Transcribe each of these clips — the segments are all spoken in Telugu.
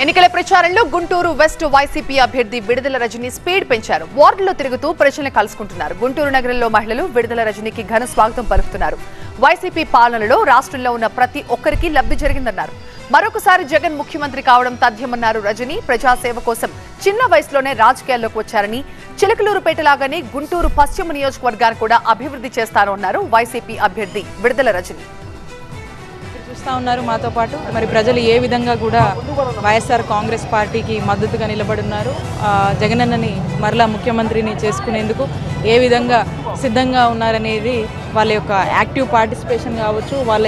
ఎన్నికల ప్రచారంలో గుంటూరు వెస్ట్ వైసీపీ అభ్యర్థి విడుదల రజని స్పీడ్ పెంచారు. వార్డులో తిరుగుతూ ప్రజల్ని కలుసుకుంటున్నారు. గుంటూరు నగరంలో మహిళలు విడుదల రజనికి ఘన స్వాగతం పలుకుతున్నారు. వైసీపీ పాలనలో రాష్ట్రంలో ఉన్న ప్రతి ఒక్కరికి లబ్ధి జరిగిందన్నారు. మరొకసారి జగన్ ముఖ్యమంత్రి కావడం తథ్యమన్నారు రజని. ప్రజాసేవ కోసం చిన్న వయసులోనే రాజకీయాల్లోకి వచ్చారని, చిలకలూరుపేటలాగానే గుంటూరు పశ్చిమ నియోజకవర్గాన్ని కూడా అభివృద్ధి చేస్తారన్నారు వైసీపీ అభ్యర్థి విడుదల రజని. చూస్తూ ఉన్నారు మాతో పాటు. మరి ప్రజలు ఏ విధంగా కూడా వైఎస్ఆర్ కాంగ్రెస్ పార్టీకి మద్దతుగా నిలబడున్నారు, జగనన్నని మరలా ముఖ్యమంత్రిని చేసుకునేందుకు ఏ విధంగా సిద్ధంగా ఉన్నారనేది వాళ్ళ యొక్క యాక్టివ్ పార్టిసిపేషన్ కావచ్చు, వాళ్ళ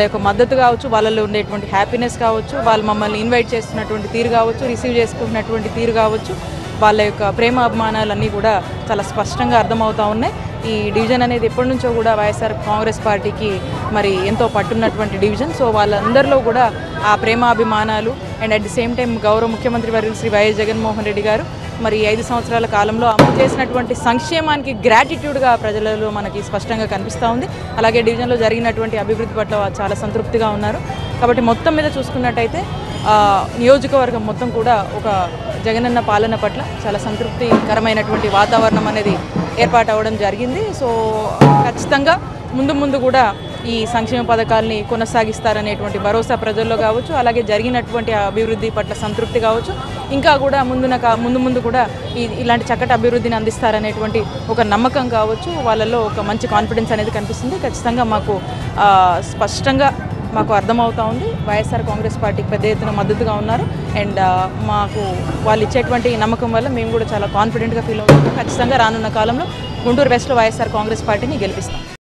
యొక్క మద్దతు కావచ్చు, వాళ్ళలో ఉండేటువంటి హ్యాపీనెస్ కావచ్చు, వాళ్ళు మమ్మల్ని ఇన్వైట్ చేస్తున్నటువంటి తీరు కావచ్చు, రిసీవ్ చేసుకుంటున్నటువంటి తీరు కావచ్చు, వాళ్ళ యొక్క ప్రేమ అభిమానాలన్నీ కూడా చాలా స్పష్టంగా అర్థమవుతూ ఉన్నాయి. ఈ డివిజన్ అనేది ఎప్పటి నుంచో కూడా వైఎస్ఆర్ కాంగ్రెస్ పార్టీకి మరి ఎంతో పట్టున్నటువంటి డివిజన్. సో వాళ్ళందరిలో కూడా ఆ ప్రేమాభిమానాలు and at the same time గౌరవ ముఖ్యమంత్రి వర్యులు శ్రీ వైఎస్ జగన్మోహన్ రెడ్డి గారు మరి 5 సంవత్సరాల కాలంలో అమలు చేసినటువంటి సంక్షేమానికి గ్రాటిట్యూడ్గా ప్రజలలో మనకి స్పష్టంగా కనిపిస్తూ ఉంది. అలాగే డివిజన్లో జరిగినటువంటి అభివృద్ధి పట్ల చాలా సంతృప్తిగా ఉన్నారు. కాబట్టి మొత్తం మీద చూసుకున్నట్టయితే నియోజకవర్గం మొత్తం కూడా ఒక జగనన్న పాలన పట్ల చాలా సంతృప్తికరమైనటువంటి వాతావరణం అనేది ఏర్పాటు అవ్వడం జరిగింది. సో ఖచ్చితంగా ముందు కూడా ఈ సంక్షేమ పథకాలని కొనసాగిస్తారనేటువంటి భరోసా ప్రజల్లో కావచ్చు, అలాగే జరిగినటువంటి అభివృద్ధి పట్ల సంతృప్తి కావచ్చు, ఇంకా కూడా ముందు కూడా ఇలాంటి చక్కటి అభివృద్ధిని అందిస్తారనేటువంటి ఒక నమ్మకం కావచ్చు, వాళ్ళల్లో ఒక మంచి కాన్ఫిడెన్స్ అనేది కనిపిస్తుంది. ఖచ్చితంగా మాకు స్పష్టంగా మాకు అర్థమవుతూ ఉంది. వైఎస్ఆర్ కాంగ్రెస్ పార్టీకి పెద్ద ఎత్తున మద్దతుగా ఉన్నారు. అండ్ మాకు వాళ్ళు ఇచ్చేటువంటి నమ్మకం వల్ల మేము కూడా చాలా కాన్ఫిడెంట్గా ఫీల్ అవుతాము. ఖచ్చితంగా రానున్న కాలంలో గుంటూరు వెస్ట్లో వైఎస్ఆర్ కాంగ్రెస్ పార్టీని గెలిపిస్తాం.